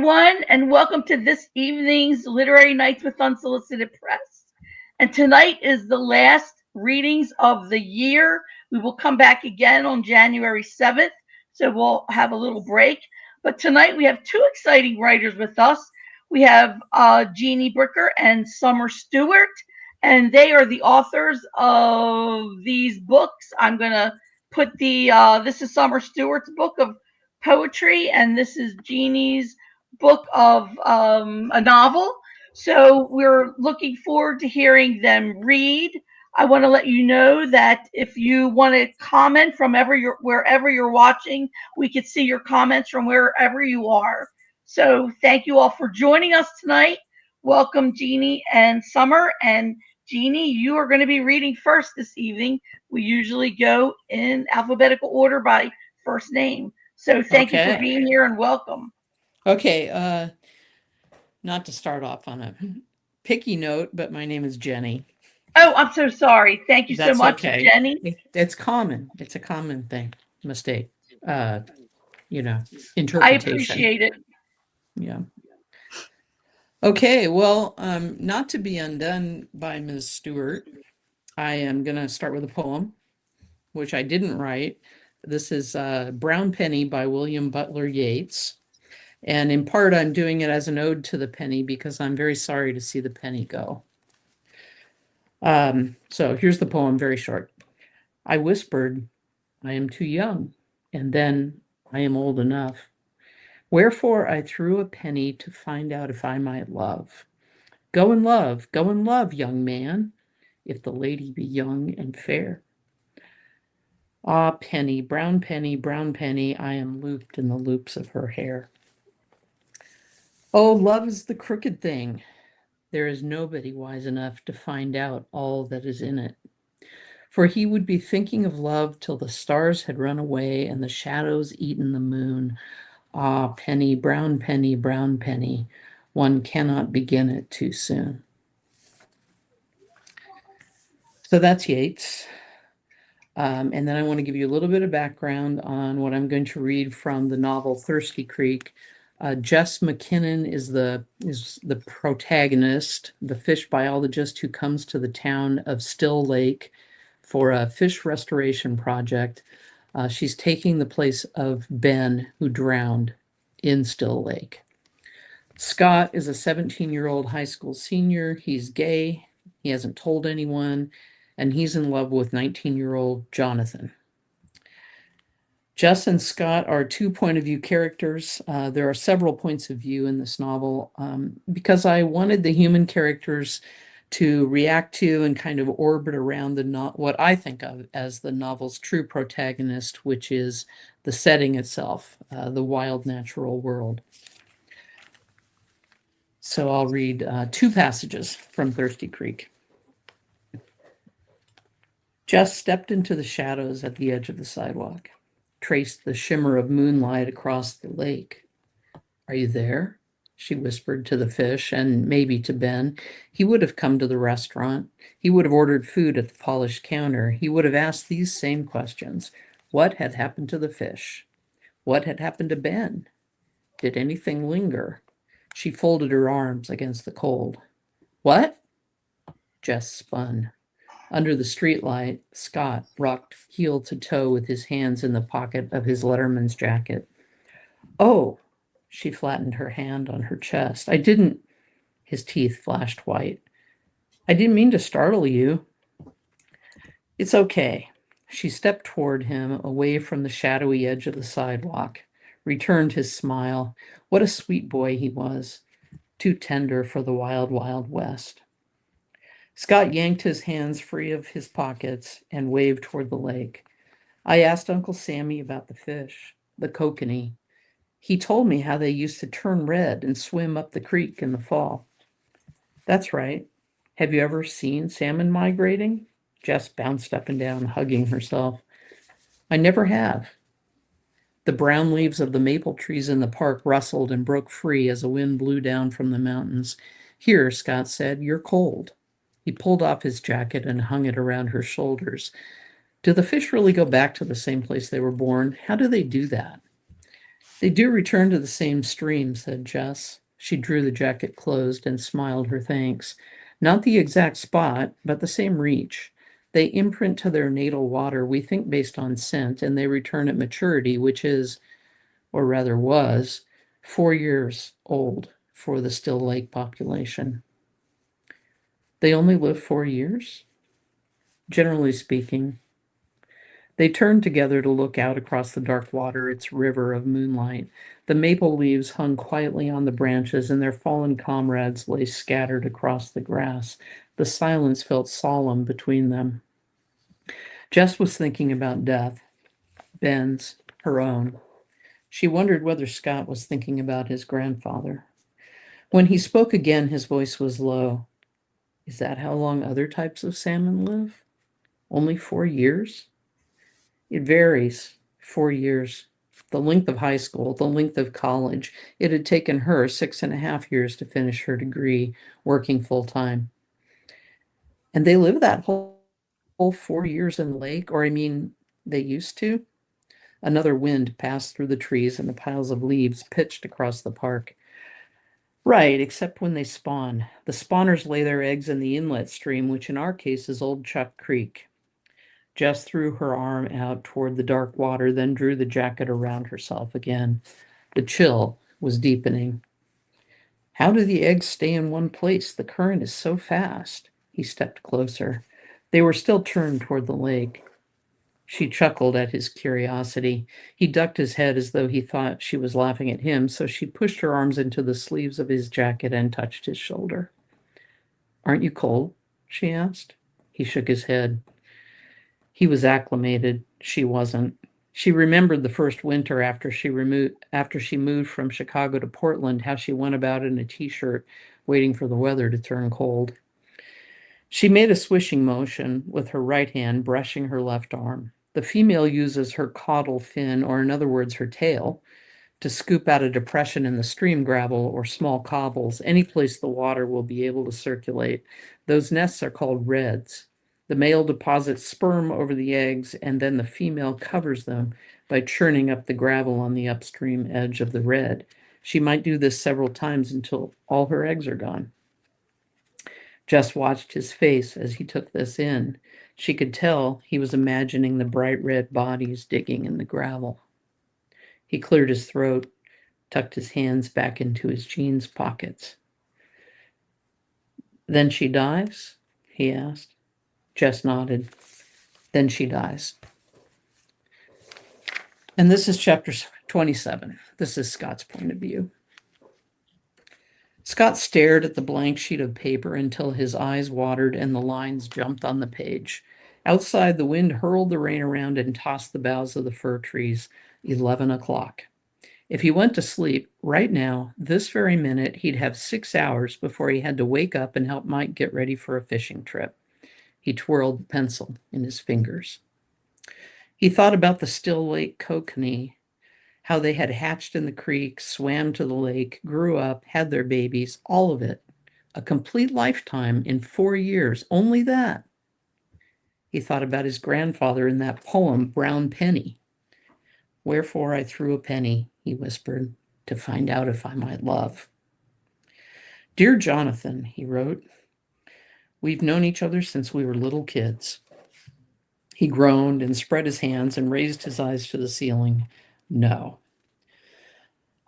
everyone, and welcome to this evening's Literary Nights with Unsolicited Press. And tonight is the last readings of the year. We will come back again on January 7th, so we'll have a little break. But tonight we have two exciting writers with us. We have Jeannie Bricker and Summer Stewart, and they are the authors of these books. I'm going to put this is Summer Stewart's book of poetry, and this is Jeannie's book of a novel. So we're looking forward to hearing them read. I want to let you know that if you want to comment from wherever you're watching, we could see your comments from wherever you are. So thank you all for joining us tonight. Welcome, Jeannie and Summer. And Jeannie, you are going to be reading first this evening. We usually go in alphabetical order by first name. So thank you for being here and welcome. Okay, not to start off on a picky note, but my name is Jenny. Oh, I'm so sorry. Thank you so much, okay. Jenny. It's common. It's a common thing. Mistake. Interpretation. I appreciate it. Yeah. Okay, well, not to be undone by Ms. Stewart, I am going to start with a poem, which I didn't write. This is Brown Penny by William Butler Yeats. And in part, I'm doing it as an ode to the penny because I'm very sorry to see the penny go. So here's the poem, very short. I whispered, I am too young, and then I am old enough. Wherefore I threw a penny to find out if I might love. Go and love, young man, if the lady be young and fair. Ah, penny, brown penny, I am looped in the loops of her hair. Oh, love is the crooked thing. There is nobody wise enough to find out all that is in it. For he would be thinking of love till the stars had run away and the shadows eaten the moon. Ah, penny, brown penny, one cannot begin it too soon. So that's Yeats. And then I want to give you a little bit of background on what I'm going to read from the novel Thirsty Creek. Jess McKinnon is the protagonist, the fish biologist who comes to the town of Still Lake for a fish restoration project. She's taking the place of Ben, who drowned in Still Lake. Scott is a 17-year-old high school senior. He's gay. He hasn't told anyone, and he's in love with 19-year-old Jonathan. Jess and Scott are two point of view characters. There are several points of view in this novel because I wanted the human characters to react to and kind of orbit around what I think of as the novel's true protagonist, which is the setting itself, the wild natural world. So I'll read two passages from Thirsty Creek. Jess stepped into the shadows at the edge of the sidewalk, traced the shimmer of moonlight across the lake. Are you there? She whispered to the fish and maybe to Ben. He would have come to the restaurant. He would have ordered food at the polished counter. He would have asked these same questions. What had happened to the fish? What had happened to Ben? Did anything linger? She folded her arms against the cold. What? Jess spun. Under the streetlight, Scott rocked heel to toe with his hands in the pocket of his letterman's jacket. Oh, she flattened her hand on her chest. I didn't. His teeth flashed white. I didn't mean to startle you. It's okay. She stepped toward him, away from the shadowy edge of the sidewalk, returned his smile. What a sweet boy he was, too tender for the wild, wild west. Scott yanked his hands free of his pockets and waved toward the lake. I asked Uncle Sammy about the fish, the kokanee. He told me how they used to turn red and swim up the creek in the fall. That's right. Have you ever seen salmon migrating? Jess bounced up and down, hugging herself. I never have. The brown leaves of the maple trees in the park rustled and broke free as a wind blew down from the mountains. Here, Scott said, you're cold. He pulled off his jacket and hung it around her shoulders. Do the fish really go back to the same place they were born? How do they do that? They do return to the same stream, said Jess. She drew the jacket closed and smiled her thanks. Not the exact spot, but the same reach. They imprint to their natal water, we think based on scent, and they return at maturity, which is, or rather was, 4 years old for the Still Lake population. They only live 4 years? Generally speaking. They turned together to look out across the dark water, its river of moonlight. The maple leaves hung quietly on the branches, and their fallen comrades lay scattered across the grass. The silence felt solemn between them. Jess was thinking about death, Ben's, her own. She wondered whether Scott was thinking about his grandfather. When he spoke again, his voice was low. Is that how long other types of salmon live? Only 4 years? It varies. 4 years. The length of high school, the length of college. It had taken her 6.5 years to finish her degree, working full time. And they live that whole 4 years in the lake, or I mean, they used to. Another wind passed through the trees and the piles of leaves pitched across the park. Right, except when they spawn. The spawners lay their eggs in the inlet stream, which in our case is Old Chuck Creek. Jess threw her arm out toward the dark water, then drew the jacket around herself again. The chill was deepening. How do the eggs stay in one place? The current is so fast. He stepped closer. They were still turned toward the lake. She chuckled at his curiosity. He ducked his head as though he thought she was laughing at him, so she pushed her arms into the sleeves of his jacket and touched his shoulder. Aren't you cold? She asked. He shook his head. He was acclimated. She wasn't. She remembered the first winter after she moved from Chicago to Portland, how she went about in a t-shirt, waiting for the weather to turn cold. She made a swishing motion with her right hand, brushing her left arm. The female uses her caudal fin, or in other words, her tail, to scoop out a depression in the stream gravel or small cobbles, any place the water will be able to circulate. Those nests are called redds. The male deposits sperm over the eggs, and then the female covers them by churning up the gravel on the upstream edge of the redd. She might do this several times until all her eggs are gone. Jess watched his face as he took this in. She could tell he was imagining the bright red bodies digging in the gravel. He cleared his throat, tucked his hands back into his jeans pockets. Then she dies? He asked. Jess nodded. Then she dies. And this is chapter 27. This is Scott's point of view. Scott stared at the blank sheet of paper until his eyes watered and the lines jumped on the page. Outside, the wind hurled the rain around and tossed the boughs of the fir trees. 11 o'clock. If he went to sleep right now, this very minute, he'd have 6 hours before he had to wake up and help Mike get ready for a fishing trip. He twirled the pencil in his fingers. He thought about the Still Lake kokanee, how they had hatched in the creek, swam to the lake, grew up, had their babies, all of it. A complete lifetime in 4 years, only that. He thought about his grandfather in that poem, Brown Penny. Wherefore I threw a penny, he whispered, to find out if I might love. Dear Jonathan, he wrote, we've known each other since we were little kids. He groaned and spread his hands and raised his eyes to the ceiling. No.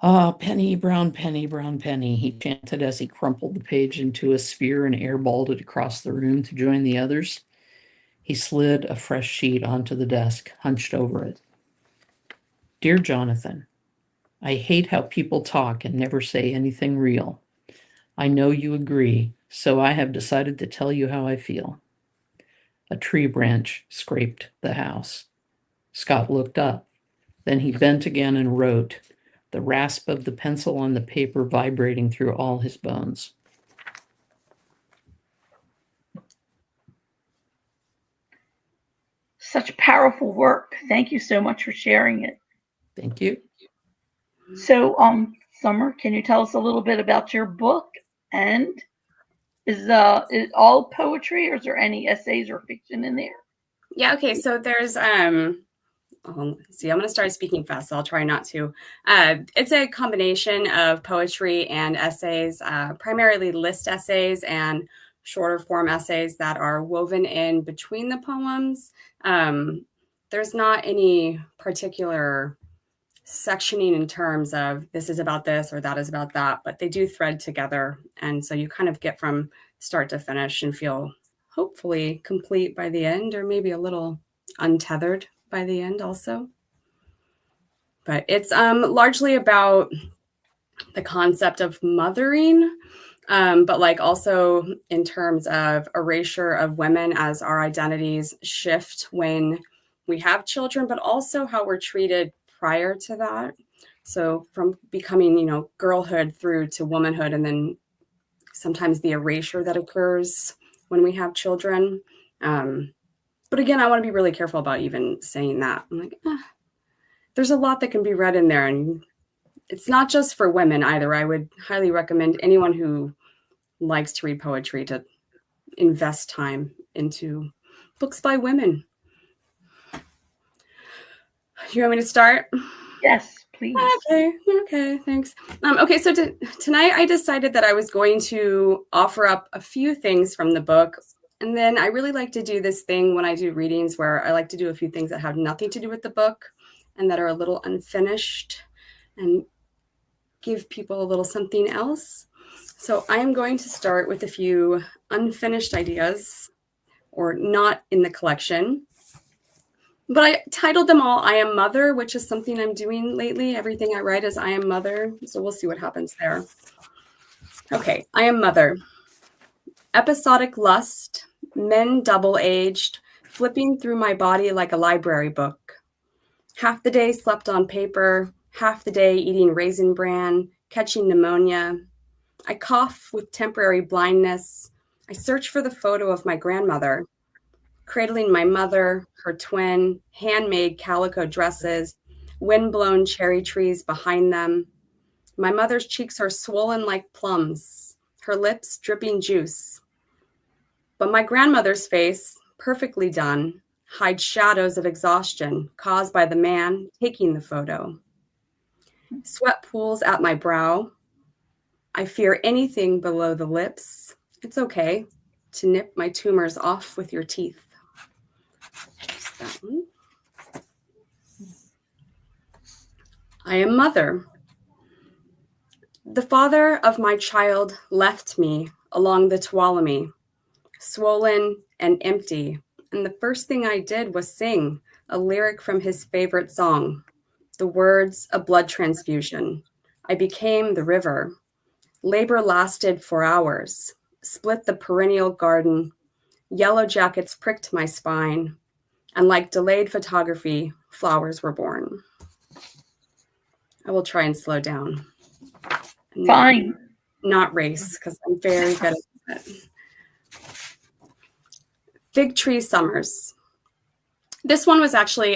Ah, penny, brown penny, he chanted as he crumpled the page into a sphere and airballed it across the room to join the others. He slid a fresh sheet onto the desk, hunched over it. Dear Jonathan, I hate how people talk and never say anything real. I know you agree, so I have decided to tell you how I feel. A tree branch scraped the house. Scott looked up. Then he bent again and wrote, the rasp of the pencil on the paper vibrating through all his bones. Such powerful work. Thank you so much for sharing it. Thank you. So, Summer, can you tell us a little bit about your book? And is it all poetry, or is there any essays or fiction in there? Yeah, okay. So there's See, I'm going to start speaking fast, so I'll try not to. It's a combination of poetry and essays, primarily list essays and shorter form essays that are woven in between the poems. There's not any particular sectioning in terms of this is about this or that is about that, but they do thread together. And so you kind of get from start to finish and feel hopefully complete by the end, or maybe a little untethered by the end also. But it's largely about the concept of mothering, but like also in terms of erasure of women as our identities shift when we have children, but also how we're treated prior to that. So from becoming, girlhood through to womanhood, and then sometimes the erasure that occurs when we have children. But again, I want to be really careful about even saying that. I'm like, there's a lot that can be read in there, and it's not just for women either. I would highly recommend anyone who likes to read poetry to invest time into books by women. You want me to start? Yes, please. Okay, thanks. Okay, so tonight I decided that I was going to offer up a few things from the book. And then I really like to do this thing when I do readings where I like to do a few things that have nothing to do with the book and that are a little unfinished and give people a little something else. So I am going to start with a few unfinished ideas, or not in the collection. But I titled them all I Am Mother, which is something I'm doing lately. Everything I write is I Am Mother. So we'll see what happens there. Okay, I Am Mother. Episodic lust, men double-aged, flipping through my body like a library book. Half the day slept on paper, half the day eating Raisin Bran, catching pneumonia. I cough with temporary blindness. I search for the photo of my grandmother, cradling my mother, her twin, handmade calico dresses, wind-blown cherry trees behind them. My mother's cheeks are swollen like plums, her lips dripping juice. But my grandmother's face, perfectly done, hides shadows of exhaustion caused by the man taking the photo. Sweat pools at my brow. I fear anything below the lips. It's okay to nip my tumors off with your teeth. Just that one. I am mother. The father of my child left me along the Tuolumne, swollen and empty, and the first thing I did was sing a lyric from his favorite song, the words a blood transfusion. I became the river. Labor lasted for hours, split the perennial garden. Yellow jackets pricked my spine, and like delayed photography, flowers were born. I will try and slow down. Fine. Not race, because I'm very good at it. Fig Tree Summers. This one was actually,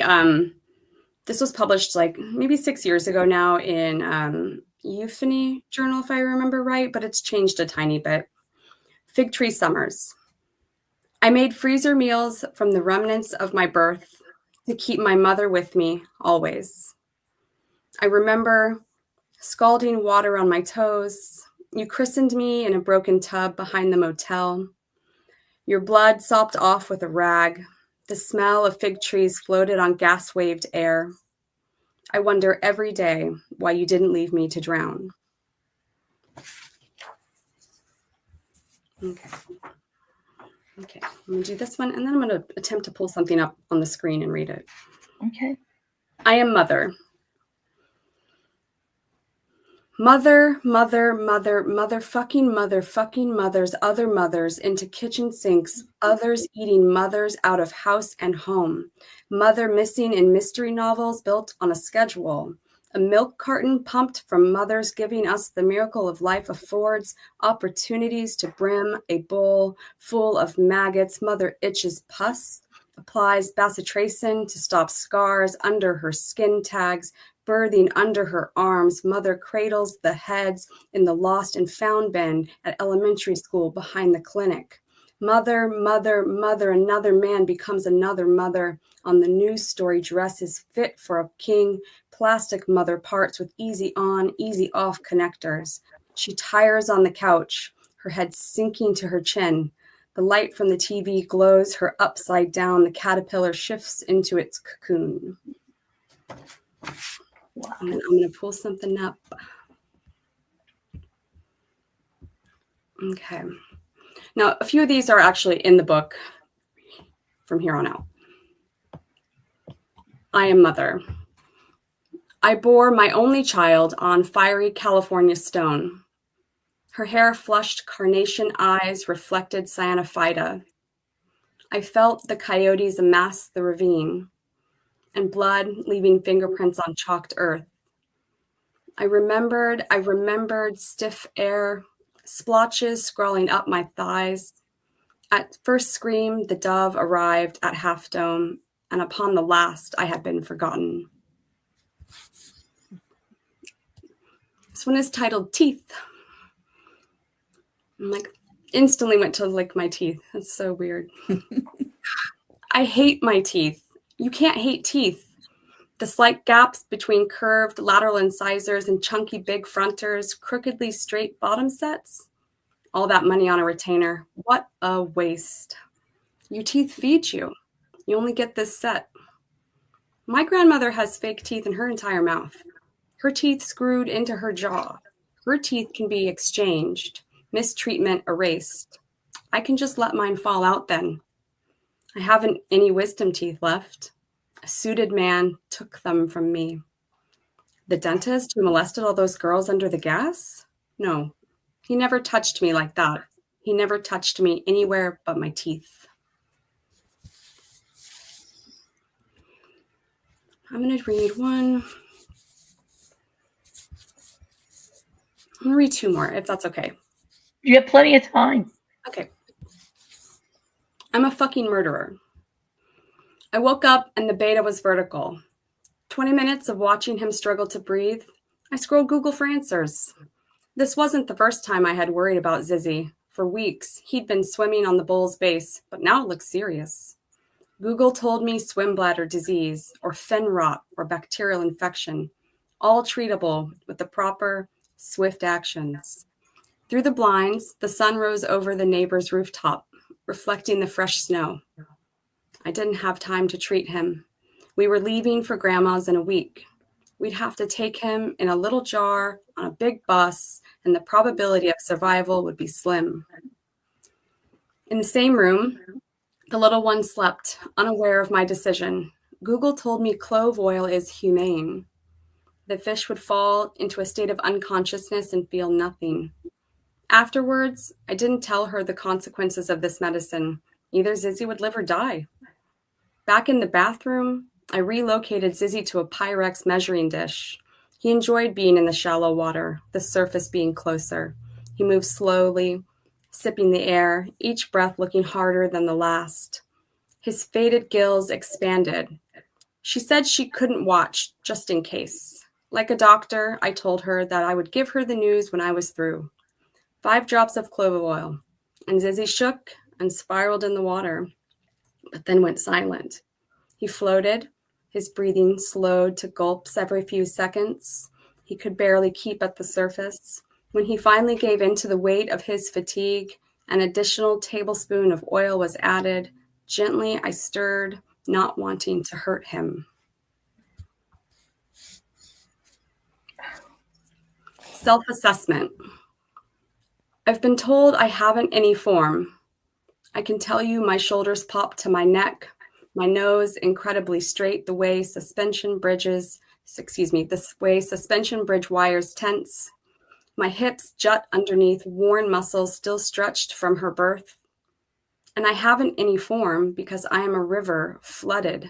this was published like maybe 6 years ago now in Euphony Journal, if I remember right, but it's changed a tiny bit. Fig Tree Summers. I made freezer meals from the remnants of my birth to keep my mother with me always. I remember scalding water on my toes. You christened me in a broken tub behind the motel. Your blood sopped off with a rag. The smell of fig trees floated on gas-waved air. I wonder every day why you didn't leave me to drown. Okay, I'm going to do this one, and then I'm going to attempt to pull something up on the screen and read it. Okay. I am mother. Mother, motherfucking mothers, other mothers into kitchen sinks, others eating mothers out of house and home. Mother missing in mystery novels built on a schedule. A milk carton pumped from mothers giving us the miracle of life affords opportunities to brim a bowl full of maggots. Mother itches pus, applies bacitracin to stop scars under her skin tags, birthing under her arms. Mother cradles the heads in the lost and found bin at elementary school behind the clinic. Mother, another man becomes another mother. on the news story dresses fit for a king, plastic mother parts with easy on, easy off connectors. She tires on the couch, her head sinking to her chin. The light from the TV glows her upside down. The caterpillar shifts into its cocoon. Wow. And then I'm going to pull something up. Okay. Now, a few of these are actually in the book from here on out. I am mother. I bore my only child on fiery California stone. Her hair flushed carnation eyes reflected cyanophyta. I felt the coyotes amass the ravine, and blood leaving fingerprints on chalked earth. I remembered stiff air, splotches scrawling up my thighs. At first scream, the dove arrived at Half Dome, and upon the last, I had been forgotten. This one is titled Teeth. I'm like, instantly went to lick my teeth. That's so weird. I hate my teeth. You can't hate teeth. The slight gaps between curved lateral incisors and chunky big fronters, crookedly straight bottom sets. All that money on a retainer. What a waste. Your teeth feed you. You only get this set. My grandmother has fake teeth in her entire mouth. Her teeth screwed into her jaw. Her teeth can be exchanged. Mistreatment erased. I can just let mine fall out then. I haven't any wisdom teeth left. A suited man took them from me. The dentist who molested all those girls under the gas? No, he never touched me like that. He never touched me anywhere but my teeth. I'm going to read one. I'm going to read two more, if that's okay. You have plenty of time. Okay. I'm a fucking murderer. I woke up and the beta was vertical. 20 minutes of watching him struggle to breathe. I scrolled Google for answers. This wasn't the first time I had worried about Zizzy. For weeks, he'd been swimming on the bull's base, but now it looks serious. Google told me swim bladder disease, or fin rot, or bacterial infection, all treatable with the proper, swift actions. Through the blinds, the sun rose over the neighbor's rooftop, reflecting the fresh snow. I didn't have time to treat him. We were leaving for Grandma's in a week. We'd have to take him in a little jar on a big bus, and the probability of survival would be slim. In the same room, the little one slept, unaware of my decision. Google told me clove oil is humane. The fish would fall into a state of unconsciousness and feel nothing. Afterwards, I didn't tell her the consequences of this medicine. Either Zizzy would live or die. Back in the bathroom, I relocated Zizzy to a Pyrex measuring dish. He enjoyed being in the shallow water, the surface being closer. He moved slowly, sipping the air, each breath looking harder than the last. His faded gills expanded. She said she couldn't watch, just in case. Like a doctor, I told her that I would give her the news when I was through. 5 drops of clove oil, and Zizzy shook and spiraled in the water, but then went silent. He floated, his breathing slowed to gulps every few seconds. He could barely keep at the surface. When he finally gave in to the weight of his fatigue, an additional tablespoon of oil was added. Gently, I stirred, not wanting to hurt him. Self-assessment. I've been told I haven't any form. I can tell you my shoulders pop to my neck, my nose incredibly straight, the way suspension bridge wires tense. My hips jut underneath worn muscles still stretched from her birth. And I haven't any form because I am a river flooded,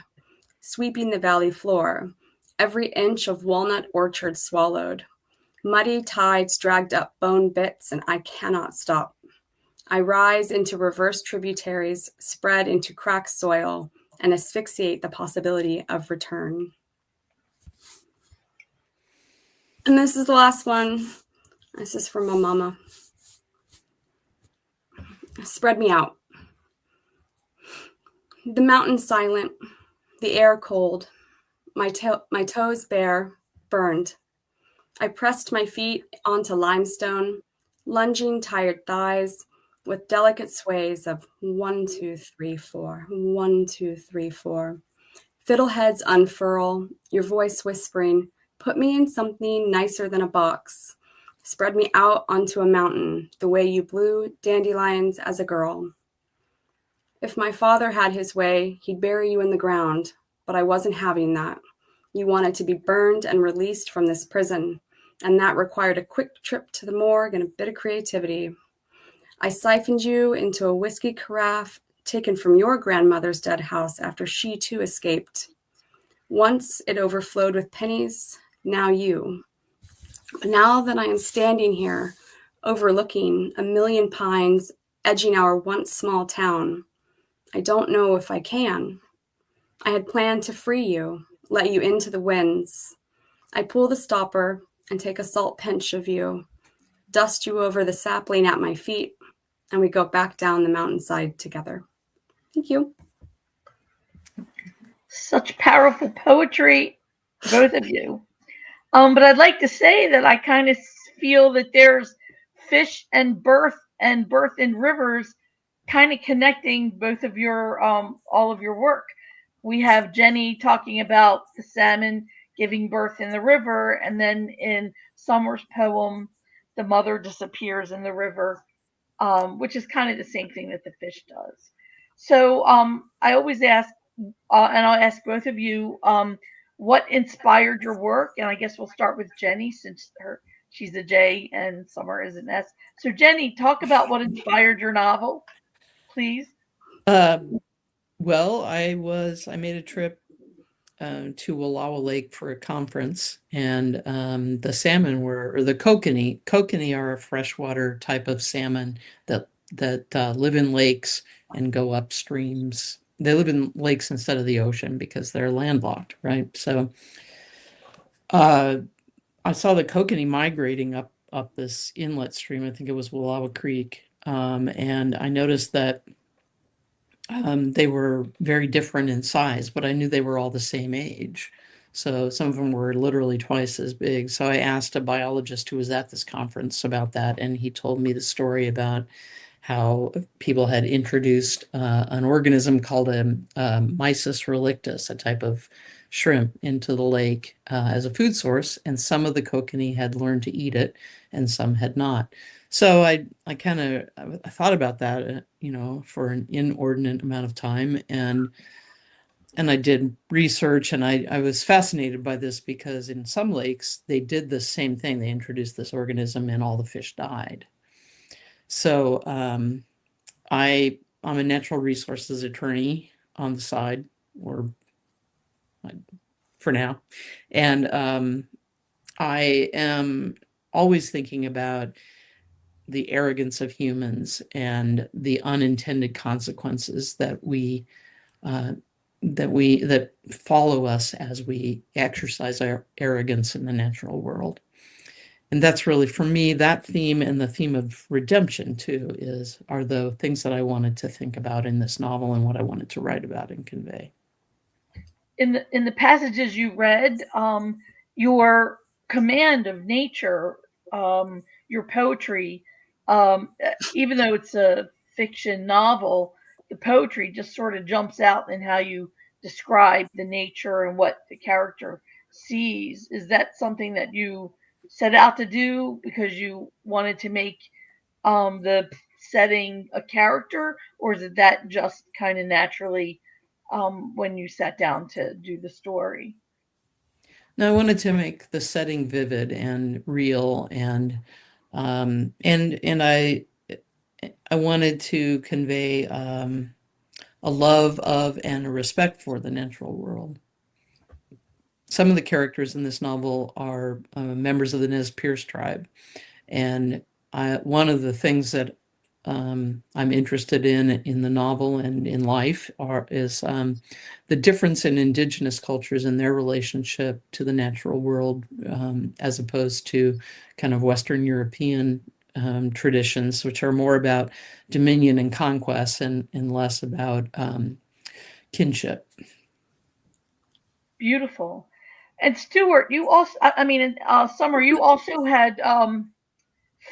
sweeping the valley floor, every inch of walnut orchard swallowed. Muddy tides dragged up bone bits, and I cannot stop. I rise into reverse tributaries, spread into cracked soil, and asphyxiate the possibility of return. And this is the last one. This is from my mama. Spread me out. The mountain silent, The air cold, my toes bare, burned. I pressed my feet onto limestone, lunging tired thighs with delicate sways of 1, 2, 3, 4, 1, 2, 3, 4. Fiddleheads unfurl, your voice whispering, put me in something nicer than a box. Spread me out onto a mountain, the way you blew dandelions as a girl. If my father had his way, he'd bury you in the ground, but I wasn't having that. You wanted to be burned and released from this prison, and that required a quick trip to the morgue and a bit of creativity. I siphoned you into a whiskey carafe taken from your grandmother's dead house after she too escaped. Once it overflowed with pennies, now you. But now that I am standing here, overlooking a million pines edging our once small town, I don't know if I can. I had planned to free you, let you into the winds. I pull the stopper and take a salt pinch of you, dust you over the sapling at my feet, and we go back down the mountainside together. Thank you. Such powerful poetry, both of you. But I'd like to say that I kind of feel that there's fish and birth in rivers kind of connecting both of your all of your work. We have Jenny talking about the salmon giving birth in the river, and then in Summer's poem, the mother disappears in the river, which is kind of the same thing that the fish does. So I always ask, and I'll ask both of you, what inspired your work? And I guess we'll start with Jenny since she's a J and Summer is an S. So Jenny, talk about what inspired your novel, please. Well, I made a trip to Wallowa Lake for a conference, and the salmon or the kokanee. Kokanee are a freshwater type of salmon that live in lakes and go up streams. They live in lakes instead of the ocean because they're landlocked, right? So I saw the kokanee migrating up this inlet stream. I think it was Wallowa Creek, and I noticed that they were very different in size, but I knew they were all the same age. So some of them were literally twice as big. So I asked a biologist who was at this conference about that, and he told me the story about how people had introduced an organism called a Mysis relictus, a type of shrimp, into the lake as a food source, and some of the kokanee had learned to eat it, and some had not. So I kind of I thought about that, for an inordinate amount of time, and I did research, and I was fascinated by this because in some lakes they did the same thing. They introduced this organism, and all the fish died. So I'm a natural resources attorney on the side, or for now, and I am always thinking about the arrogance of humans and the unintended consequences that that follow us as we exercise our arrogance in the natural world. And that's really, for me, that theme, and the theme of redemption too, are the things that I wanted to think about in this novel and what I wanted to write about and convey. In the passages you read, your command of nature, your poetry, even though it's a fiction novel, the poetry just sort of jumps out in how you describe the nature and what the character sees. Is that something that you set out to do because you wanted to make the setting a character, or is it that just kind of naturally when you sat down to do the story? Now, I wanted to make the setting vivid and real, and I wanted to convey a love of and a respect for the natural world. Some of the characters in this novel are members of the Nez Perce tribe, and one of the things that I'm interested in the novel and in life is the difference in indigenous cultures and their relationship to the natural world, as opposed to kind of Western European traditions, which are more about dominion and conquest and less about kinship. Beautiful. And Stuart, you also, I mean, Summer, you also had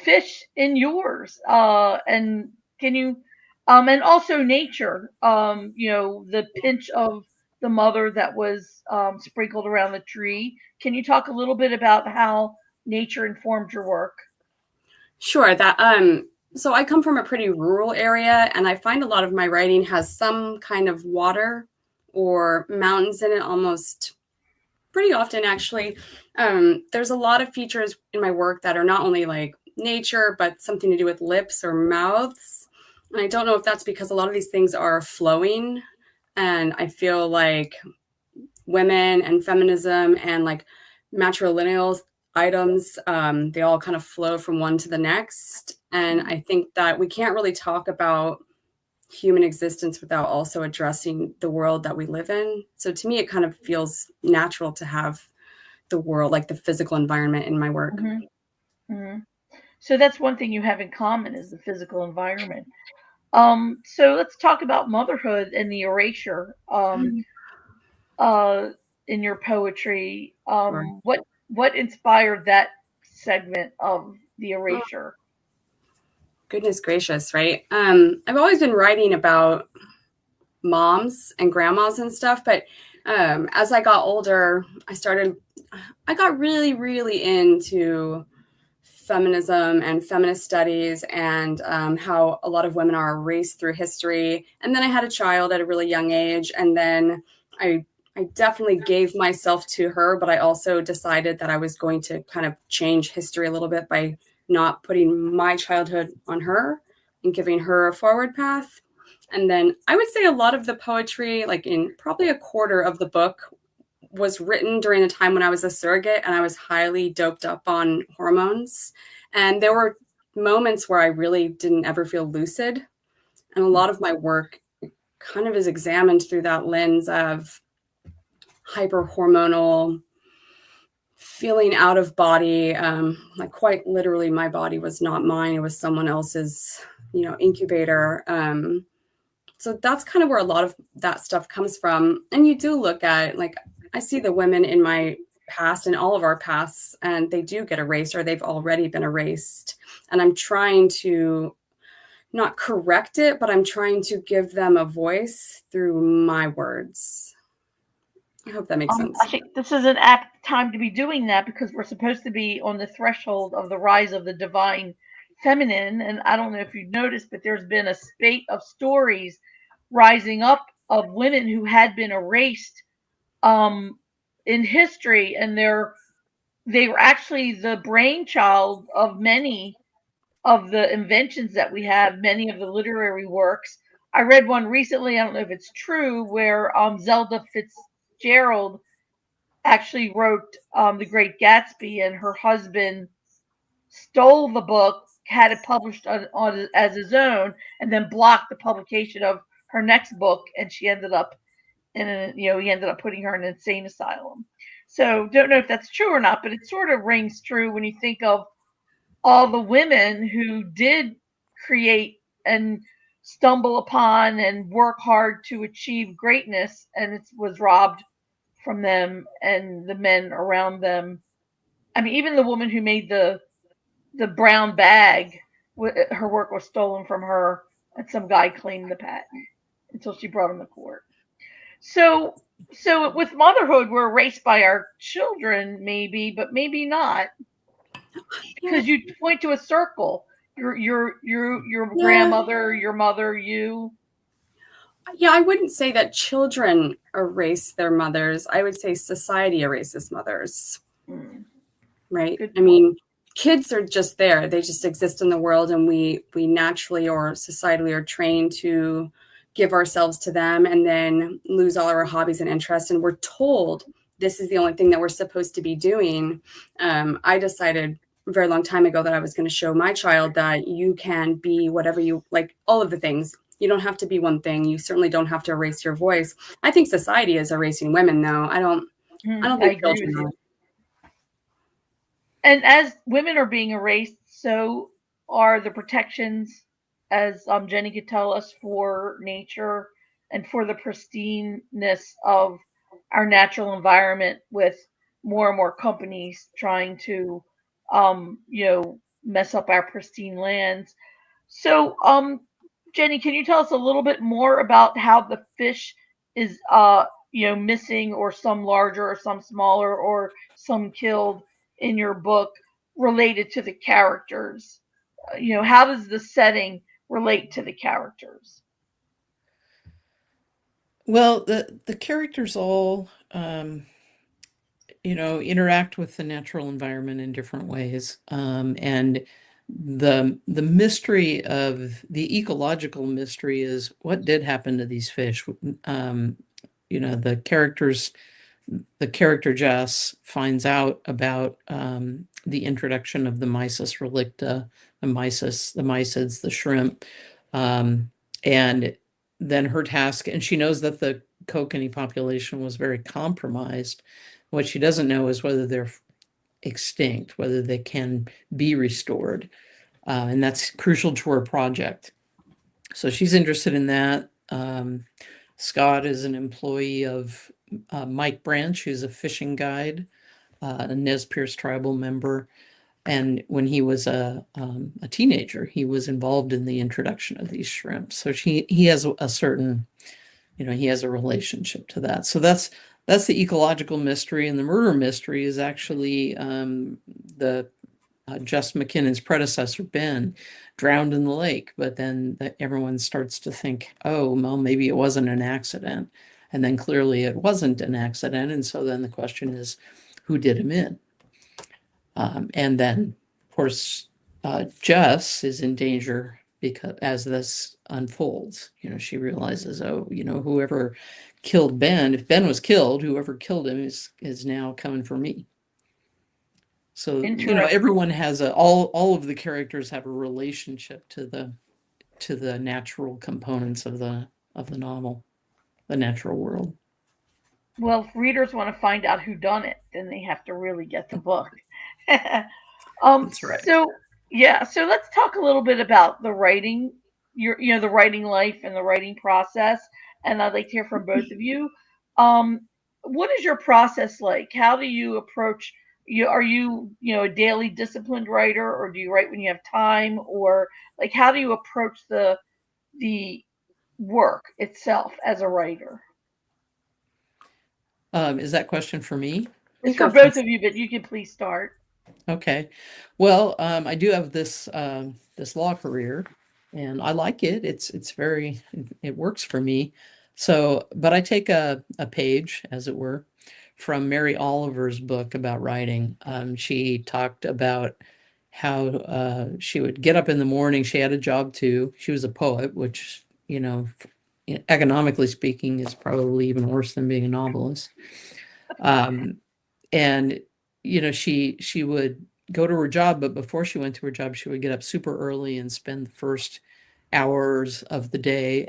fish in yours. And can you, and also nature, the pinch of the mother that was sprinkled around the tree. Can you talk a little bit about how nature informed your work? Sure. So I come from a pretty rural area, and I find a lot of my writing has some kind of water or mountains in it almost pretty often, actually. There's a lot of features in my work that are not only like nature, but something to do with lips or mouths. And I don't know if that's because a lot of these things are flowing. And I feel like women and feminism and like matrilineal items, they all kind of flow from one to the next. And I think that we can't really talk about human existence without also addressing the world that we live in. So to me, it kind of feels natural to have the world, like the physical environment in my work. Mm-hmm. Mm-hmm. So that's one thing you have in common is the physical environment. So let's talk about motherhood and the erasure. Uh, in your poetry. Sure. What inspired that segment of the Oh, erasure? goodness gracious, right? I've always been writing about moms and grandmas and stuff, but as I got older, I got really, really into feminism and feminist studies and how a lot of women are erased through history. And then I had a child at a really young age, and then I I definitely gave myself to her, but I also decided that I was going to kind of change history a little bit by not putting my childhood on her and giving her a forward path. And then I would say a lot of the poetry, like in probably a quarter of the book, was written during the time when I was a surrogate and I was highly doped up on hormones. And there were moments where I really didn't ever feel lucid. And a lot of my work kind of is examined through that lens of hyperhormonal feeling out of body. Like quite literally, my body was not mine. It was someone else's, incubator. So that's kind of where a lot of that stuff comes from. And you do look at, like, I see the women in my past and all of our pasts, and they do get erased or they've already been erased. And I'm trying to not correct it, but I'm trying to give them a voice through my words. I hope that makes sense. I think this is an apt time to be doing that because we're supposed to be on the threshold of the rise of the divine feminine. And I don't know if you've noticed, but there's been a spate of stories rising up of women who had been erased um, in history, and they were actually the brainchild of many of the inventions that we have, many of the literary works. I read one recently, I don't know if it's true, where Zelda Fitzgerald actually wrote The Great Gatsby, and her husband stole the book, had it published as his own, and then blocked the publication of her next book, and she ended up he ended up putting her in an insane asylum. So don't know if that's true or not, but it sort of rings true when you think of all the women who did create and stumble upon and work hard to achieve greatness, and it was robbed from them and the men around them. I mean, even the woman who made the brown bag, her work was stolen from her, and some guy claimed the patent until she brought him to court. So, so with motherhood, we're erased by our children, maybe, but maybe not, Yeah. because you point to a circle. Your Yeah. grandmother, your mother, you. Yeah, I wouldn't say that children erase their mothers. I would say society erases mothers, Hmm, right? good I point. mean, kids are just there. They just exist in the world, and we naturally or societally are trained to give ourselves to them and then lose all our hobbies and interests. And we're told this is the only thing that we're supposed to be doing. I decided a very long time ago that I was going to show my child that you can be whatever you like, all of the things. You don't have to be one thing. You certainly don't have to erase your voice. I think society is erasing women, though. I don't I think agree with children you. are. And as women are being erased, so are the protections, as Jenny could tell us, for nature and for the pristineness of our natural environment with more and more companies trying to, mess up our pristine lands. So, Jenny, can you tell us a little bit more about how the fish is, missing, or some larger or some smaller or some killed in your book, related to the characters? How does the setting relate to the characters? Well, the characters all interact with the natural environment in different ways, and the mystery of the ecological mystery is what did happen to these fish. The character Jess finds out about the introduction of the Mysis relicta, the mysids, the shrimp, and then her task, and she knows that the kokanee population was very compromised. What she doesn't know is whether they're extinct, whether they can be restored, and that's crucial to her project. So she's interested in that. Scott is an employee of Mike Branch, who's a fishing guide, a Nez Perce tribal member. And when he was a teenager, he was involved in the introduction of these shrimp. So he has a certain, he has a relationship to that. So that's the ecological mystery. And the murder mystery is actually the Just McKinnon's predecessor, Ben, drowned in the lake. But then everyone starts to think, oh, well, maybe it wasn't an accident. And then clearly it wasn't an accident. And so then the question is, who did him in? And then, of course, Jess is in danger because as this unfolds, she realizes, oh, whoever killed Ben, if Ben was killed, whoever killed him is now coming for me. So, everyone has all of the characters have a relationship to the natural components of the novel, the natural world. Well, if readers want to find out who done it, then they have to really get the book. That's right. So let's talk a little bit about the writing, the writing life and the writing process, and I'd like to hear from both of you. What is your process like? How do you approach? Are you a daily disciplined writer, or do you write when you have time, or like how do you approach the work itself as a writer? Is that question for me? It's for both of you, but you can please start. Okay. Well, I do have this law career, and I like it. It works for me. So, but I take a page, as it were, from Mary Oliver's book about writing. She talked about how she would get up in the morning. She had a job too. She was a poet, which, economically speaking, is probably even worse than being a novelist. And she would go to her job, but before she went to her job, she would get up super early and spend the first hour of the day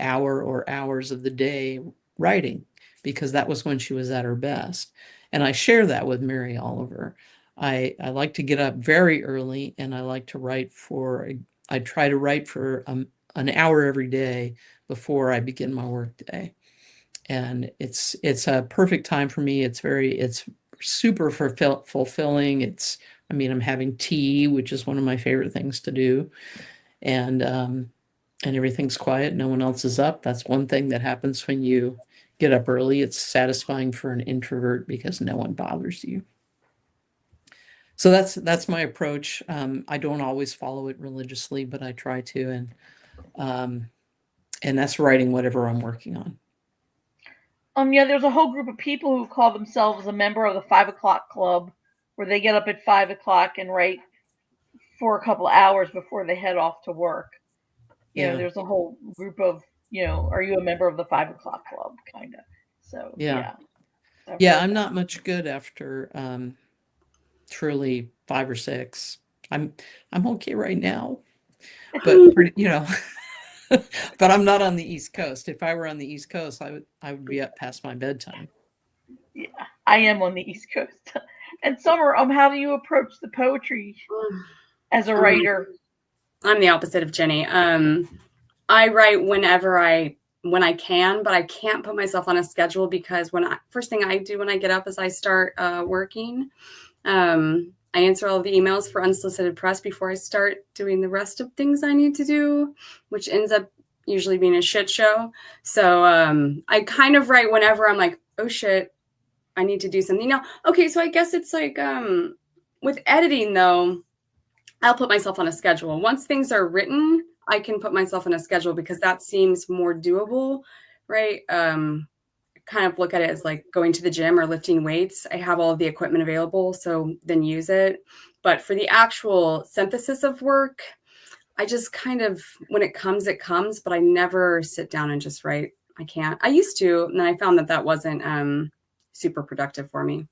writing, because that was when she was at her best. And I share that with Mary Oliver. I like to get up very early, and I like to write I try to write for an hour every day before I begin my work day. And it's a perfect time for me. It's super fulfilling. I'm having tea, which is one of my favorite things to do. And everything's quiet. No one else is up. That's one thing that happens when you get up early. It's satisfying for an introvert because no one bothers you. So that's my approach. I don't always follow it religiously, but I try to. And that's writing whatever I'm working on. There's a whole group of people who call themselves a member of the 5 o'clock club, where they get up at 5 o'clock and write for a couple of hours before they head off to work. There's a whole group of, are you a member of the 5 o'clock club, kind of? So yeah, I'm not much good after truly 5 or 6. I'm okay right now, but but I'm not on the East Coast. If I were on the East Coast, I would be up past my bedtime. Yeah, I am on the East Coast. And Summer, how do you approach the poetry as a writer? I'm the opposite of Jenny. I write whenever I when I can, but I can't put myself on a schedule because first thing I do when I get up is I start working. I answer all of the emails for Unsolicited Press before I start doing the rest of things I need to do, which ends up usually being a shit show. So I kind of write whenever I'm like, oh shit, I need to do something now. Okay, so I guess it's like with editing though, I'll put myself on a schedule. Once things are written, I can put myself on a schedule because that seems more doable, right? Kind of look at it as like going to the gym or lifting weights. I have all of the equipment available, so then use it. But for the actual synthesis of work, I just kind of, when it comes, but I never sit down and just write. I can't. I used to, and then I found that wasn't super productive for me.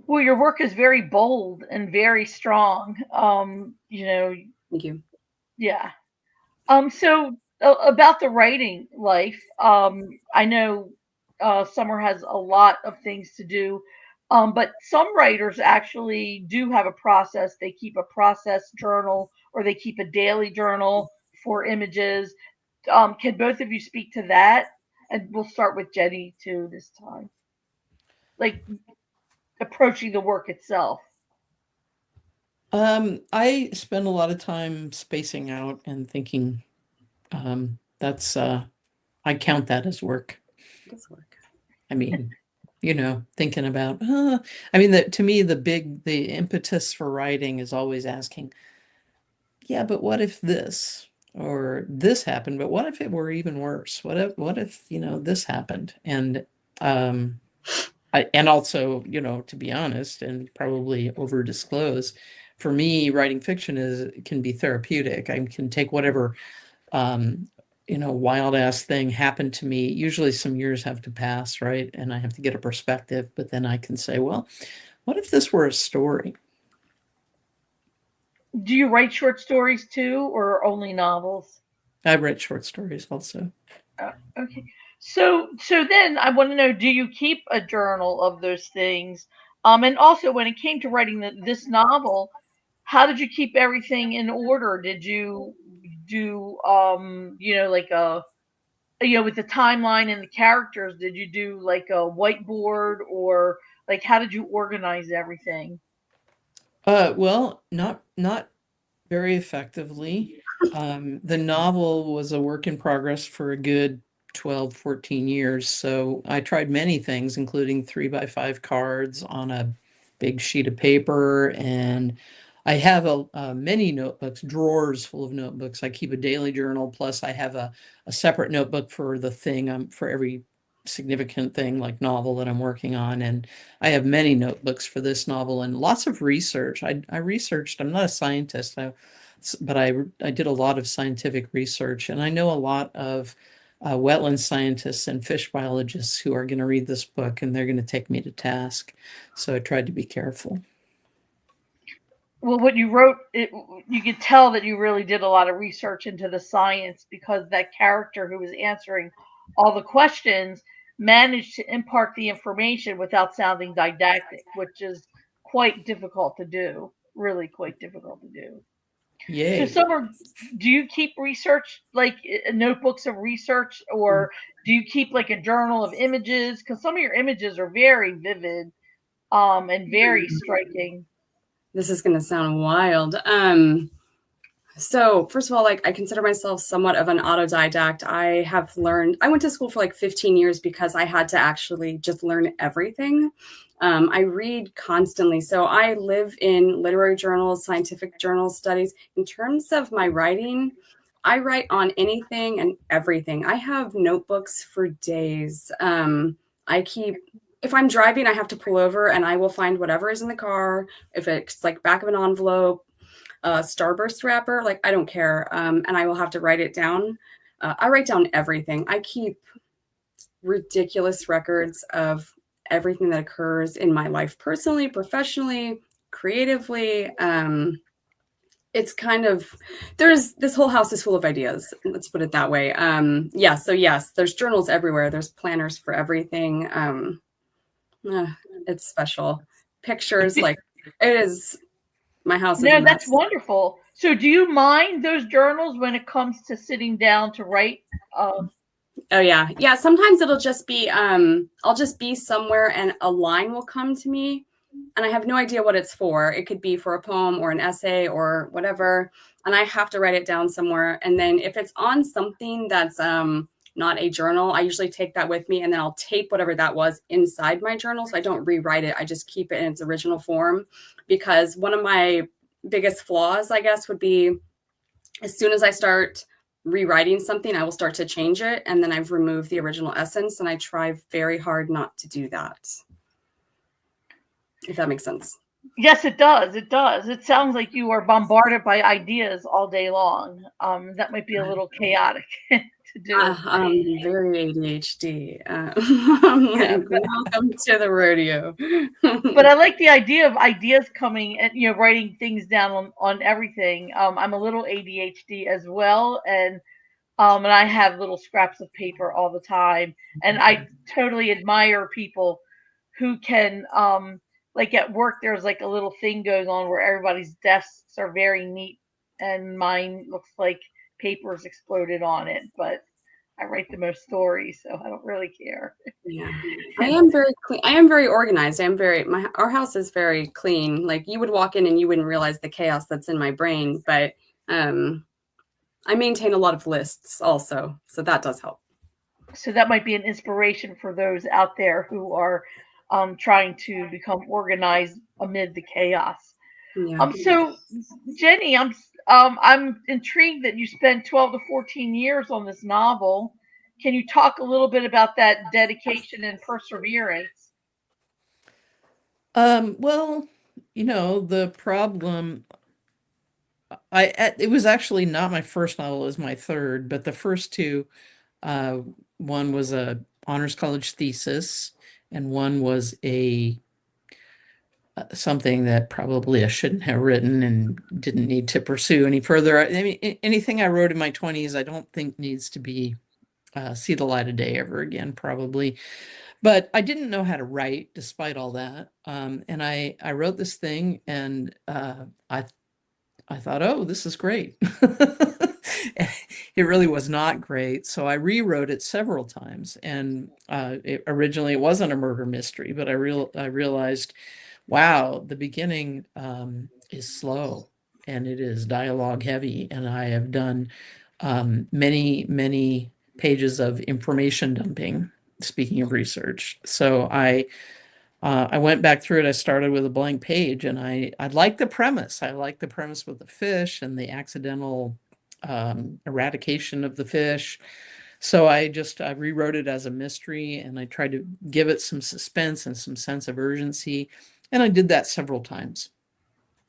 Well, your work is very bold and very strong. Thank you. Yeah. So about the writing life, I know Summer has a lot of things to do, but some writers actually do have a process. They keep a process journal or they keep a daily journal for images. Can both of you speak to that? And we'll start with Jenny too this time. Like approaching the work itself. I spend a lot of time spacing out and thinking. That's I count that as work. Does work. I mean, thinking about. To me, the impetus for writing is always asking, yeah, but what if this or this happened? But what if it were even worse? What if this happened? And and also, to be honest, and probably over disclose, for me, writing fiction can be therapeutic. I can take whatever wild ass thing happened to me. Usually some years have to pass, right? And I have to get a perspective, but then I can say, well, what if this were a story? Do you write short stories too, or only novels? I write short stories also. Okay. So then I want to know, do you keep a journal of those things? And also when it came to writing this novel, how did you keep everything in order? Did you do like with the timeline and the characters, did you do like a whiteboard or like how did you organize everything? Well, not very effectively. The novel was a work in progress for a good 12, 14 years. So I tried many things, including 3x5 cards on a big sheet of paper. And I have many notebooks, drawers full of notebooks. I keep a daily journal. Plus I have a separate notebook for the thing, for every significant thing like novel that I'm working on. And I have many notebooks for this novel and lots of research. I researched, I'm not a scientist, but I did a lot of scientific research, and I know a lot of wetland scientists and fish biologists who are going to read this book, and they're going to take me to task. So I tried to be careful. Well, what you wrote, you could tell that you really did a lot of research into the science because that character who was answering all the questions managed to impart the information without sounding didactic, which is quite difficult to do. Really quite difficult to do. So, Yay. Summer, do you keep research, like notebooks of research, or do you keep like a journal of images? Because some of your images are very vivid, and very striking. This is going to sound wild. So first of all, like I consider myself somewhat of an autodidact. I went to school for like 15 years because I had to actually just learn everything. I read constantly. So I live in literary journals, scientific journals, studies. In terms of my writing, I write on anything and everything. I have notebooks for days. If I'm driving, I have to pull over and I will find whatever is in the car. If it's like back of an envelope, Starburst wrapper, like I don't care. And I will have to write it down. I write down everything. I keep ridiculous records of everything that occurs in my life, personally, professionally, creatively. It's kind of, this whole house is full of ideas. Let's put it that way. So yes, there's journals everywhere. There's planners for everything. It's special. Pictures, like it is. My house is a No, mess. that's wonderful. So, do you mind those journals when it comes to sitting down to write? Oh yeah. Yeah. Sometimes it'll just be, I'll just be somewhere and a line will come to me and I have no idea what it's for. It could be for a poem or an essay or whatever. And I have to write it down somewhere. And then if it's on something that's not a journal, I usually take that with me and then I'll tape whatever that was inside my journal. So I don't rewrite it. I just keep it in its original form, because one of my biggest flaws, I guess, would be as soon as I start rewriting something, I will start to change it. And then I've removed the original essence. And I try very hard not to do that, if that makes sense. Yes, it does. It does. It sounds like you are bombarded by ideas all day long. That might be a little chaotic to do. I'm very ADHD. I'm Yeah, like, welcome to the rodeo. but I like the idea of ideas coming and writing things down on everything. I'm a little ADHD as well, and I have little scraps of paper all the time, and I totally admire people who can like at work there's like a little thing going on where everybody's desks are very neat and mine looks like papers exploded on it, but I write the most stories, so I don't really care. Yeah, I am very clean. I am very organized. Our house is very clean. Like you would walk in and you wouldn't realize the chaos that's in my brain, but I maintain a lot of lists also, so that does help. So that might be an inspiration for those out there who are trying to become organized amid the chaos. Yeah. So Jenny, I'm intrigued that you spent 12 to 14 years on this novel. Can you talk a little bit about that dedication and perseverance? Well, the problem, it was actually not my first novel, it was my third, but the first two, uh, one was a honors college thesis, and one was a something that probably I shouldn't have written and didn't need to pursue any further. I mean, anything I wrote in my 20s, I don't think needs to be see the light of day ever again, probably. But I didn't know how to write despite all that. And I wrote this thing, and I thought, oh, this is great. It really was not great. So I rewrote it several times. And originally it wasn't a murder mystery, but I realized, wow, the beginning is slow and it is dialogue heavy. And I have done many, many pages of information dumping, speaking of research. So I went back through it. I started with a blank page, and I liked the premise. I liked the premise with the fish and the accidental eradication of the fish. So I rewrote it as a mystery, and I tried to give it some suspense and some sense of urgency. And I did that several times.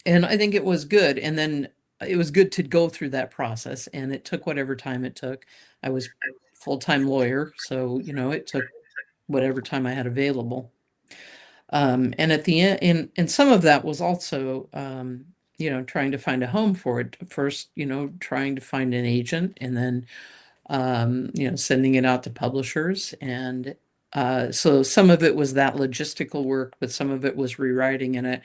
And I think it was good. And then it was good to go through that process, and it took whatever time it took. I was full-time lawyer, so it took whatever time I had available. And at the end, and some of that was also, trying to find a home for it. First, trying to find an agent, and then, sending it out to publishers. And so some of it was that logistical work, but some of it was rewriting. And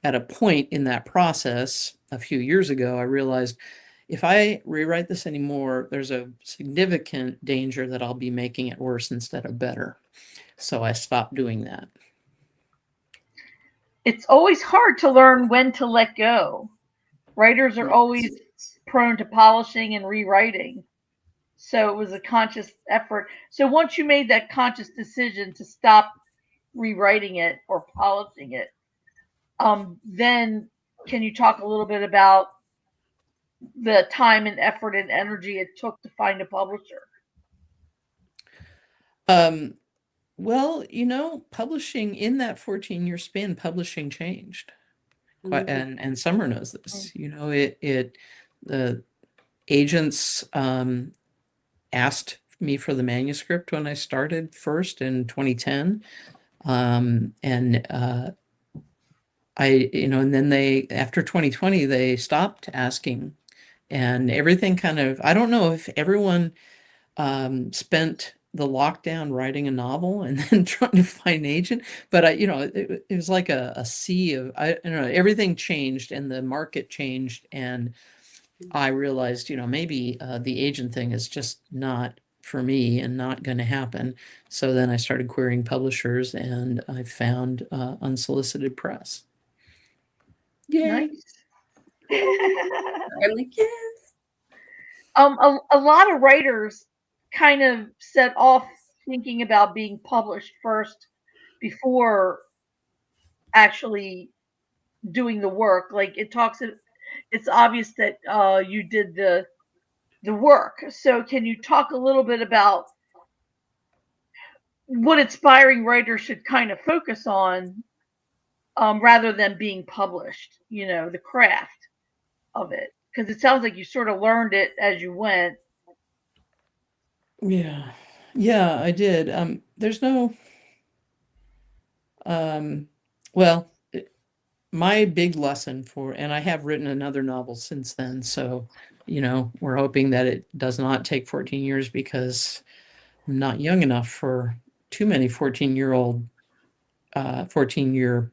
at a point in that process, a few years ago, I realized if I rewrite this anymore, there's a significant danger that I'll be making it worse instead of better. So I stopped doing that. It's always hard to learn when to let go. Writers are always prone to polishing and rewriting. So it was a conscious effort. So once you made that conscious decision to stop rewriting it or polishing it, then can you talk a little bit about the time and effort and energy it took to find a publisher? Well, publishing in that 14-year span, publishing changed. Quite, and Summer knows this. The agents asked me for the manuscript when I started first in 2010. And and then after 2020, they stopped asking, and everything kind of, I don't know if everyone spent the lockdown writing a novel and then trying to find an agent, but it was like a sea of, I don't know, everything changed and the market changed, and I realized, maybe the agent thing is just not for me and not going to happen. So then I started querying publishers, and I found Unsolicited Press. Yay! Nice. I'm like, yes. A lot of writers kind of set off thinking about being published first before actually doing the work. Like it's obvious that you did the work. So can you talk a little bit about what aspiring writers should kind of focus on, rather than being published? The craft of it, because it sounds like you sort of learned it as you went. Yeah. Yeah, I did. There's no, well, my big lesson and I have written another novel since then. So, we're hoping that it does not take 14 years, because I'm not young enough for too many 14-year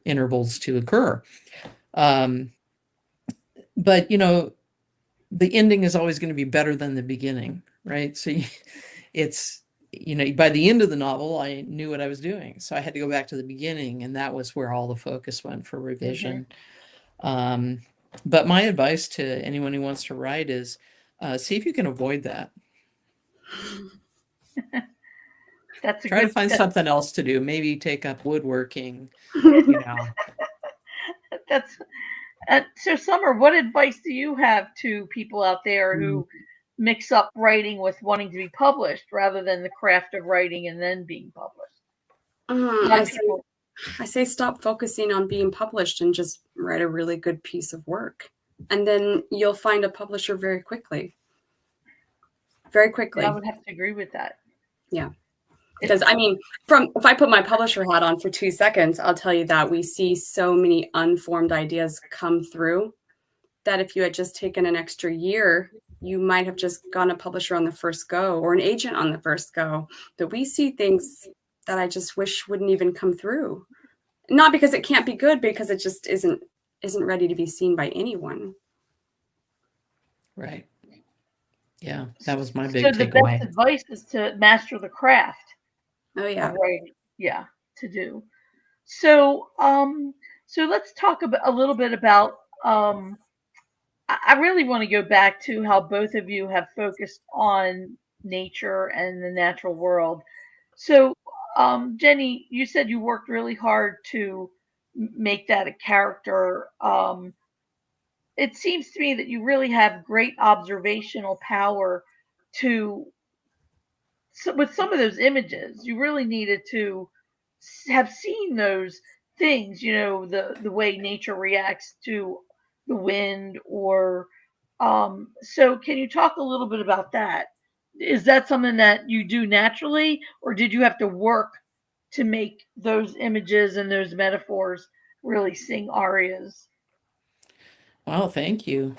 intervals to occur. But, the ending is always going to be better than the beginning, right? So it's, by the end of the novel, I knew what I was doing. So I had to go back to the beginning, and that was where all the focus went for revision. But my advice to anyone who wants to write is see if you can avoid that. That's a Try to good find something else to do. Maybe take up woodworking, That's so. Summer, what advice do you have to people out there who mix up writing with wanting to be published rather than the craft of writing and then being published? I say stop focusing on being published and just write a really good piece of work. And then you'll find a publisher very quickly. Very quickly. I would have to agree with that. Yeah. Because if I put my publisher hat on for 2 seconds, I'll tell you that we see so many unformed ideas come through that if you had just taken an extra year, you might have just gone a publisher on the first go, or an agent on the first go. But we see things that I just wish wouldn't even come through. Not because it can't be good, because it just isn't ready to be seen by anyone. Right. Yeah, that was my big So the takeaway. best advice is to master the craft. Oh yeah. Of writing. Yeah, to do. So let's talk a little bit about. I really want to go back to how both of you have focused on nature and the natural world. So, Jenny, you said you worked really hard to make that a character. It seems to me that you really have great observational power to, with some of those images. You really needed to have seen those things, the way nature reacts to the wind, or so can you talk a little bit about that? Is that something that you do naturally, or did you have to work to make those images and those metaphors really sing arias? Wow, thank you.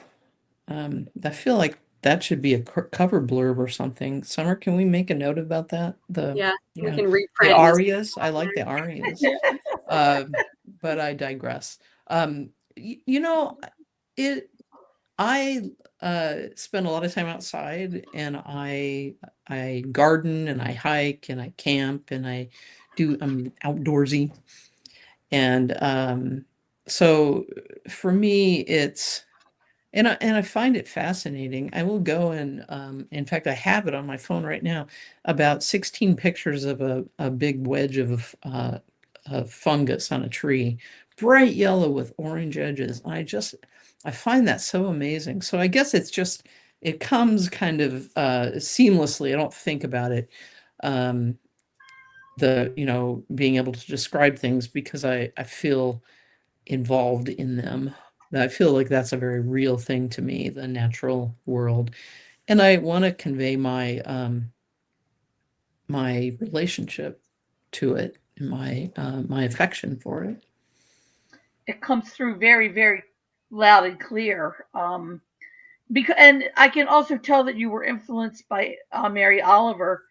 I feel like that should be a cover blurb or something. Summer, can we make a note about that? We can reprint the arias. I like the arias. But I digress. I spend a lot of time outside, and I garden, and I hike, and I camp, and I'm outdoorsy. And so for me, it's, and I find it fascinating. I will go and, in fact, I have it on my phone right now, about 16 pictures of a big wedge of fungus on a tree, bright yellow with orange edges. I find that so amazing. So I guess it comes kind of seamlessly. I don't think about it. Being able to describe things, because I feel involved in them. I feel like that's a very real thing to me, the natural world. And I want to convey my relationship to it, and my affection for it. It comes through very, very loud and clear. And I can also tell that you were influenced by Mary Oliver,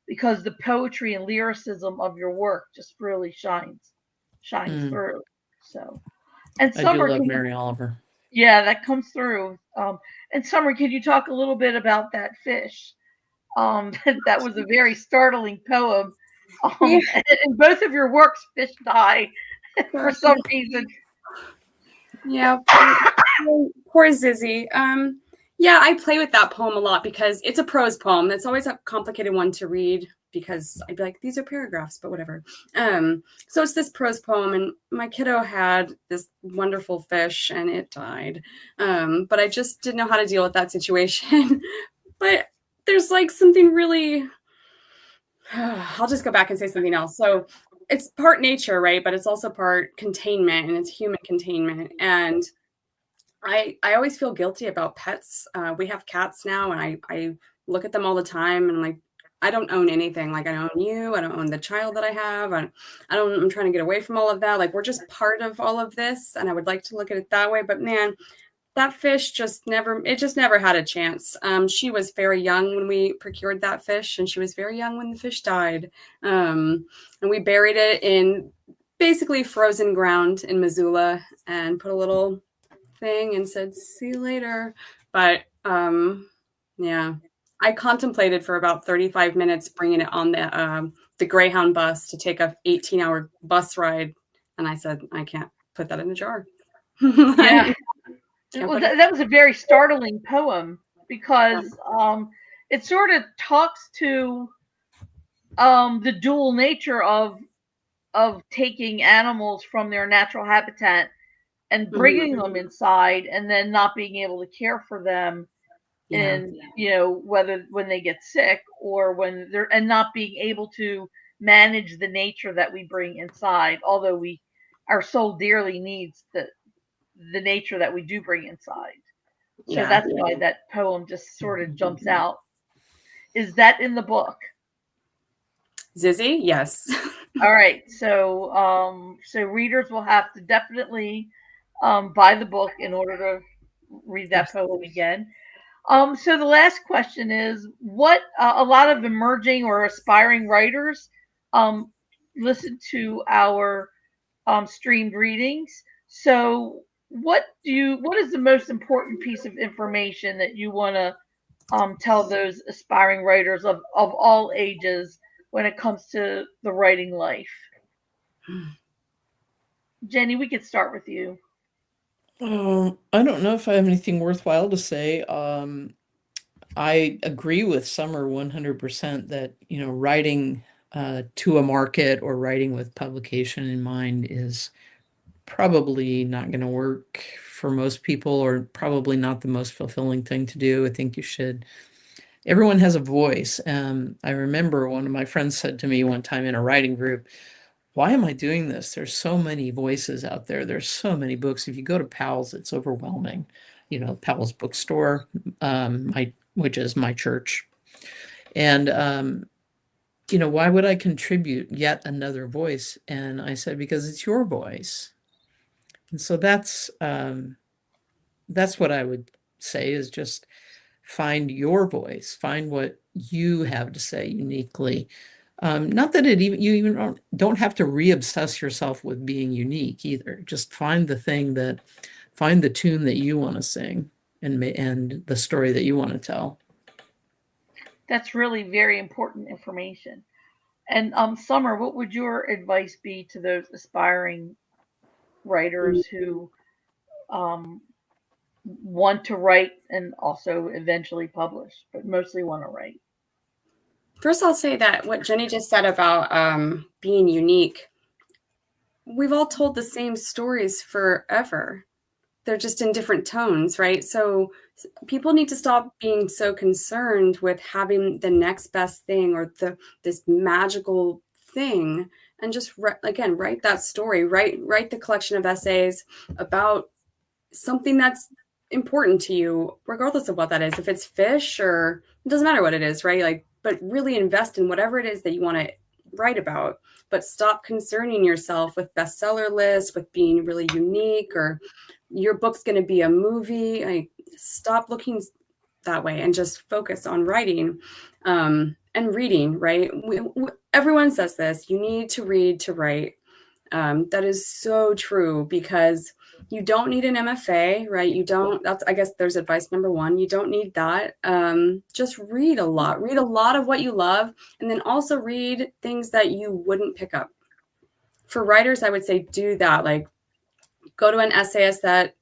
because the poetry and lyricism of your work just really shines through. So, and I do Summer, love Mary Oliver. Yeah, that comes through. And Summer, can you talk a little bit about that fish That was a very startling poem. Yeah. And in both of your works, fish die for some reason. Yeah, poor Zizzy. Yeah, I play with that poem a lot because it's a prose poem. It's always a complicated one to read because I'd be like, these are paragraphs, but whatever. So it's this prose poem, and my kiddo had this wonderful fish, and it died. But I just didn't know how to deal with that situation. But there's like something really. I'll just go back and say something else. So it's part nature, right? But it's also part containment, and it's human containment. And I always feel guilty about pets. We have cats now, and I look at them all the time, and like, I don't own anything. Like, I don't own you. I don't own the child that I have. I'm trying to get away from all of that. Like, we're just part of all of this, and I would like to look at it that way. But man, that fish just never had a chance. She was very young when we procured that fish, and she was very young when the fish died. And we buried it in basically frozen ground in Missoula and put a little thing and said, see you later. But yeah, I contemplated for about 35 minutes bringing it on the Greyhound bus to take a 18-hour bus ride. And I said, I can't put that in a jar. Yeah. Well, that was a very startling poem because it sort of talks to the dual nature of taking animals from their natural habitat and bringing them inside, and then not being able to care for them, and whether when they get sick or when they're, and not being able to manage the nature that we bring inside, although our soul dearly needs the nature that we do bring inside. So that's why that poem just sort of jumps out. Is that in the book? Zizzy? Yes. All right. So readers will have to definitely buy the book in order to read that poem again. So the last question is, what a lot of emerging or aspiring writers listen to our streamed readings. So what is the most important piece of information that you want to tell those aspiring writers of all ages when it comes to the writing life? Jenny, we could start with you. I don't know if I have anything worthwhile to say. I agree with Summer 100% that, writing to a market or writing with publication in mind is probably not going to work for most people, or probably not the most fulfilling thing to do. I think everyone has a voice. I remember one of my friends said to me one time in a writing group, why am I doing this? There's so many voices out there. There's so many books. If you go to Powell's, it's overwhelming. Powell's bookstore, which is my church. And, why would I contribute yet another voice? And I said, because it's your voice. And so that's what I would say, is just find your voice, find what you have to say uniquely. Not that you even don't have to re-obsess yourself with being unique either. Just find the tune that you want to sing, and the story that you want to tell. That's really very important information. And Summer, what would your advice be to those aspiring writers who want to write and also eventually publish, but mostly want to write? First, I'll say that what Jenny just said about being unique, we've all told the same stories forever. They're just in different tones, right? So people need to stop being so concerned with having the next best thing or this magical thing, and just write that story, write the collection of essays about something that's important to you, regardless of what that is. If it's fish, or it doesn't matter what it is, right? Like, but really invest in whatever it is that you want to write about, but stop concerning yourself with bestseller lists, with being really unique, or your book's going to be a movie. Like, stop looking that way and just focus on writing and reading, right? Everyone says this, you need to read to write. That is so true, because You don't need an MFA, right? You don't, that's, I guess there's advice number one. You don't need that. Just read a lot. Read a lot of what you love, and then also read things that you wouldn't pick up. For writers, I would say do that. Like, go to an essayist that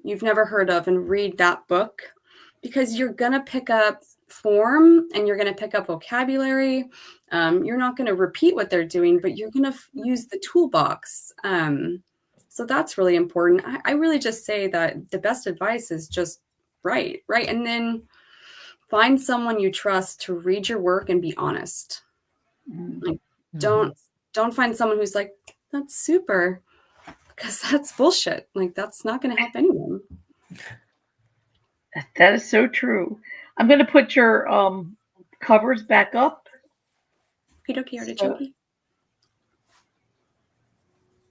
you've never heard of and read that book, because you're going to pick up form and you're going to pick up vocabulary. You're not going to repeat what they're doing, but you're going to use the toolbox. So that's really important. I really just say that the best advice is just write. And then find someone you trust to read your work and be honest. Like, don't find someone who's like, that's super, because that's bullshit. Like, that's not going to help anyone. That is so true. I'm going to put your covers back up.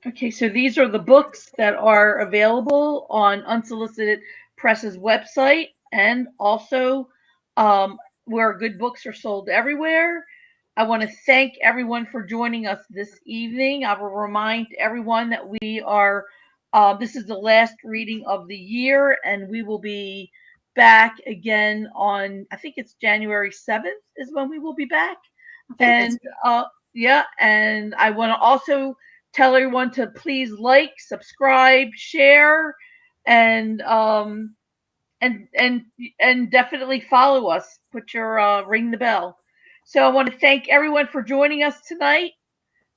Okay, so these are the books that are available on Unsolicited Press's website, and also where good books are sold everywhere. I want to thank everyone for joining us this evening. I will remind everyone that we are, this is the last reading of the year, and we will be back again on, I think it's January 7th is when we will be back. And yeah, and I want to also tell everyone to please like, subscribe, share, and definitely follow us. Put your ring the bell. So I want to thank everyone for joining us tonight.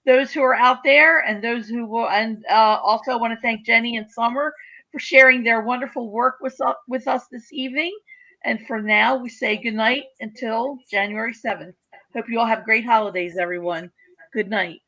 Those who are out there, and those who will, and also I want to thank Jenny and Summer for sharing their wonderful work with us this evening. And for now, we say good night until January 7th. Hope you all have great holidays, everyone. Good night.